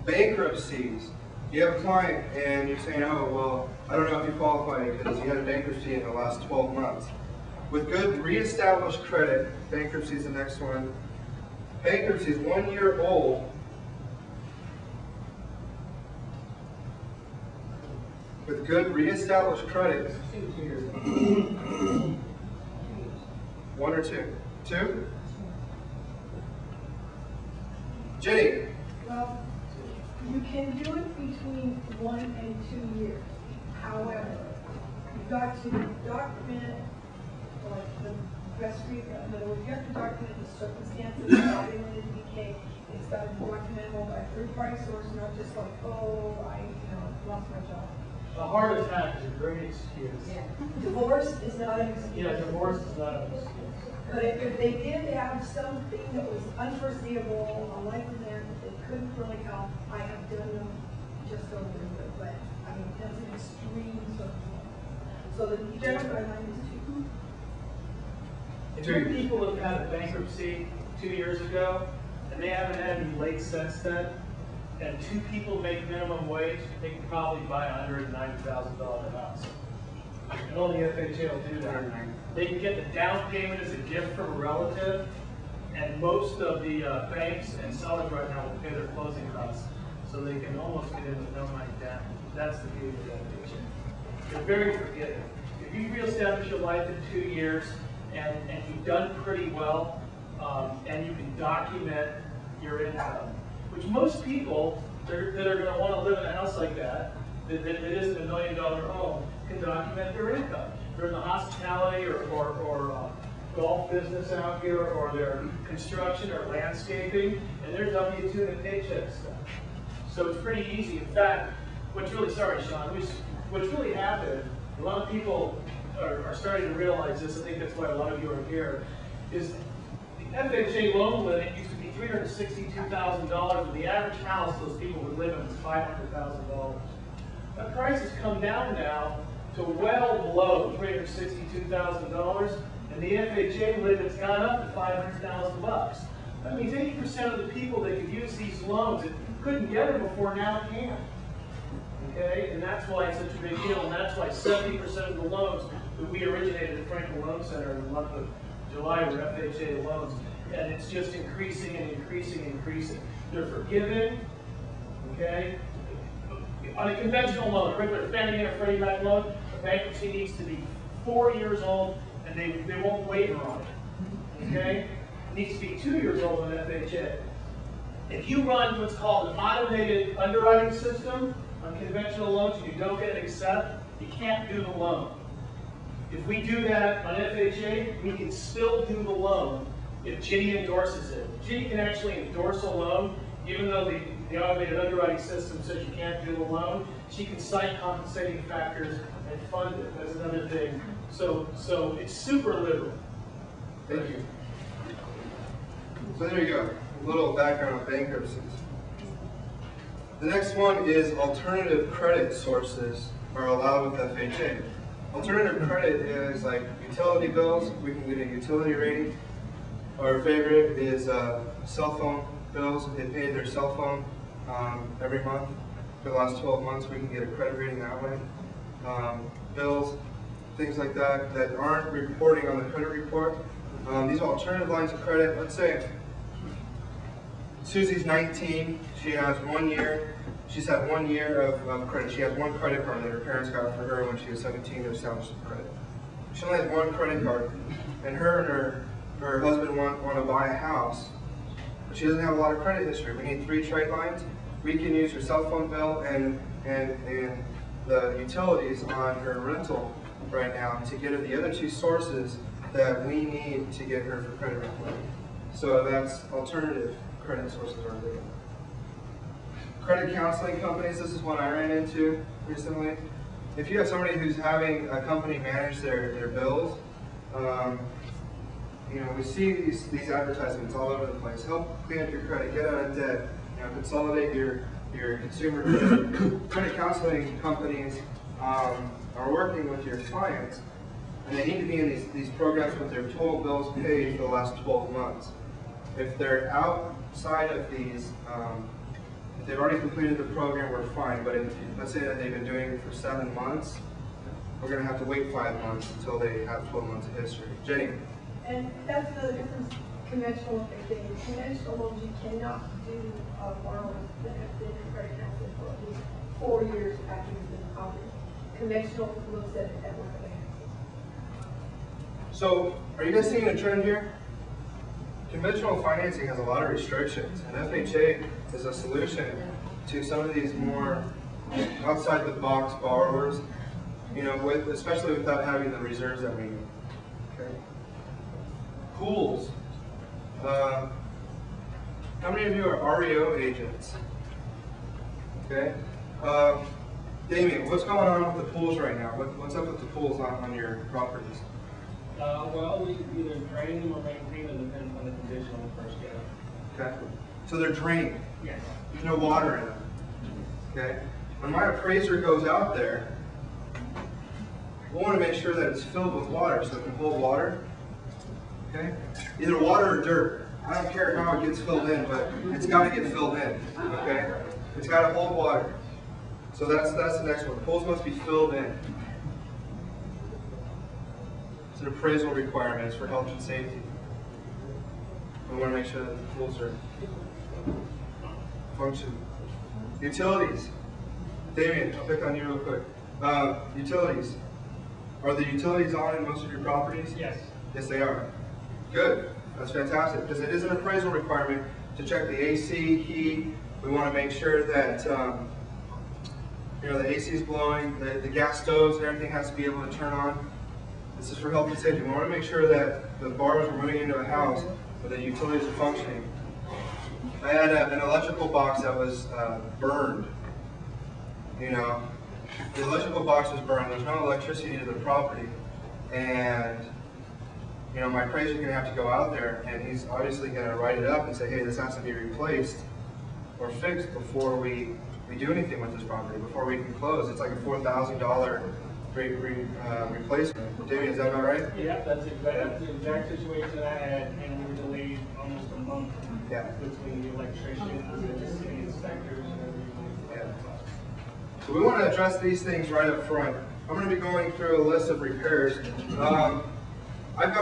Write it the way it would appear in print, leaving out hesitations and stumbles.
Bankruptcies. You have a client and you're saying, oh, well, I don't know if you qualify because you had a bankruptcy in the last 12 months. With good reestablished credit, bankruptcy is the next one. Bankruptcy is 1 year old. With good reestablished credit. 2 years. 1 or 2? 2? Jenny. Well, you can do it between 1 and 2 years. However, you've got to document like the best in other words, you have to document the circumstances of the decay. It's got to be documentable by a third-party source, not just like, oh, I lost my job. A heart attack is a great excuse. Yeah. Divorce is not an excuse. Yeah, divorce is not an excuse. But if they did have something that was unforeseeable, a life event that they couldn't really help, I have done them just over it. But I mean, that's an extreme circumstance. So the general guideline is 2. If two people have had a bankruptcy 2 years ago, and they haven't had any late since then, and 2 people make minimum wage, they can probably buy a $190,000 house. And only FHA will do that. They can get the down payment as a gift from a relative, and most of the banks and sellers right now will pay their closing costs, so they can almost get in with no money down. That's the beauty of FHA. They're very forgiving. If you reestablish your life in 2 years, and you've done pretty well, and you can document your income, which most people that are going to want to live in a house like that isn't $1 million home, can document their income. They're in the hospitality or golf business out here, or their construction or landscaping, and they're W-2 and paycheck stuff. So it's pretty easy. In fact, what's really happened, a lot of people are starting to realize this. I think that's why a lot of you are here, is the FHA loan limit used to be $362,000, and the average house those people would live in was $500,000. That price has come down now to well below $362,000, and the FHA limit's gone up to $500,000. That means 80% of the people that could use these loans that couldn't get them before now can. Okay, and that's why it's such a big deal, and that's why 70% of the loans that we originated at Franklin Loan Center in the month of July were FHA loans, and it's just increasing and increasing and increasing. They're forgiving, okay? On a conventional loan, a regular Fannie Mae or Freddie Mac loan, the bankruptcy needs to be 4 years old, and they won't waiver on it, okay? It needs to be 2 years old on FHA. If you run what's called an automated underwriting system on conventional loans and you don't get an accept, you can't do the loan. If we do that on FHA, we can still do the loan if Ginny endorses it. Ginny can actually endorse a loan, even though the automated underwriting system says you can't do the loan. She can cite compensating factors and fund it. That's another thing. So it's super liberal. Thank you. So there you go. A little background on bankruptcies. The next one is alternative credit sources are allowed with FHA. Alternative credit is like utility bills. We can get a utility rating. Our favorite is cell phone bills. If they pay their cell phone every month for the last 12 months, we can get a credit rating that way. Bills, things like that that aren't reporting on the credit report. These are alternative lines of credit. Let's say Susie's 19. She has 1 year. She's had 1 year of credit. She has one credit card that her parents got for her when she was 17 to establish some credit. She only has one credit card, and her husband want to buy a house, but she doesn't have a lot of credit history. We need 3 trade lines. We can use her cell phone bill and the utilities on her rental right now to get her the other 2 sources that we need to get her for credit reporting. So that's alternative credit sources are there. Credit counseling companies, this is one I ran into recently. If you have somebody who's having a company manage their bills, we see these advertisements all over the place. Help clean up your credit, get out of debt, consolidate your consumer credit. Credit counseling companies are working with your clients, and they need to be in these programs with their total bills paid for the last 12 months. If they're outside of these If they've already completed the program, we're fine, but if, let's say that they've been doing it for 7 months, we're gonna have to wait 5 months until they have 12 months of history. Jenny? And that's another difference, conventional thing. Conventional loans, you cannot do borrowers that have been in credit counseling for at least 4 years after you've been operating. Conventional looks at it at one glance. So, are you guys seeing a trend here? Conventional financing has a lot of restrictions, and FHA is a solution to some of these more outside the box borrowers, you know, especially without having the reserves that we need. Okay. Pools. How many of you are REO agents? Okay. Damien, what's going on with the pools right now? What's up with the pools on your properties? Well, we either drain them or maintain them depending on the condition when we first get them. Okay. So they're drained. Yes. There's no water in them. Okay. When my appraiser goes out there, we want to make sure that it's filled with water so it can hold water. Okay. Either water or dirt. I don't care how it gets filled in, but it's got to get filled in. Okay. It's got to hold water. So that's the next one. Pools must be filled in. It's an appraisal requirement. It's for health and safety. We want to make sure that the pools are functioning. Utilities. Damien, I'll pick on you real quick. Utilities. Are the utilities on in most of your properties? Yes. Yes, they are. Good. That's fantastic, because it is an appraisal requirement to check the AC, heat. We want to make sure that you know, the AC is blowing, the gas stoves and everything has to be able to turn on. This is for health and safety. We want to make sure that the borrowers are moving into a house where the utilities are functioning. I had an electrical box that was burned. You know, the electrical box was burned. There's no electricity to the property, and you know, my appraiser's going to have to go out there, and he's obviously going to write it up and say, hey, this has to be replaced or fixed before we do anything with this property, before we can close. It's like a $4,000 replacement. Damien, is that about right? Yeah, that's the exact situation I had, and we were delayed almost a month between the electricians and the city inspectors and everything. Yeah. So we want to address these things right up front. I'm going to be going through a list of repairs. I've got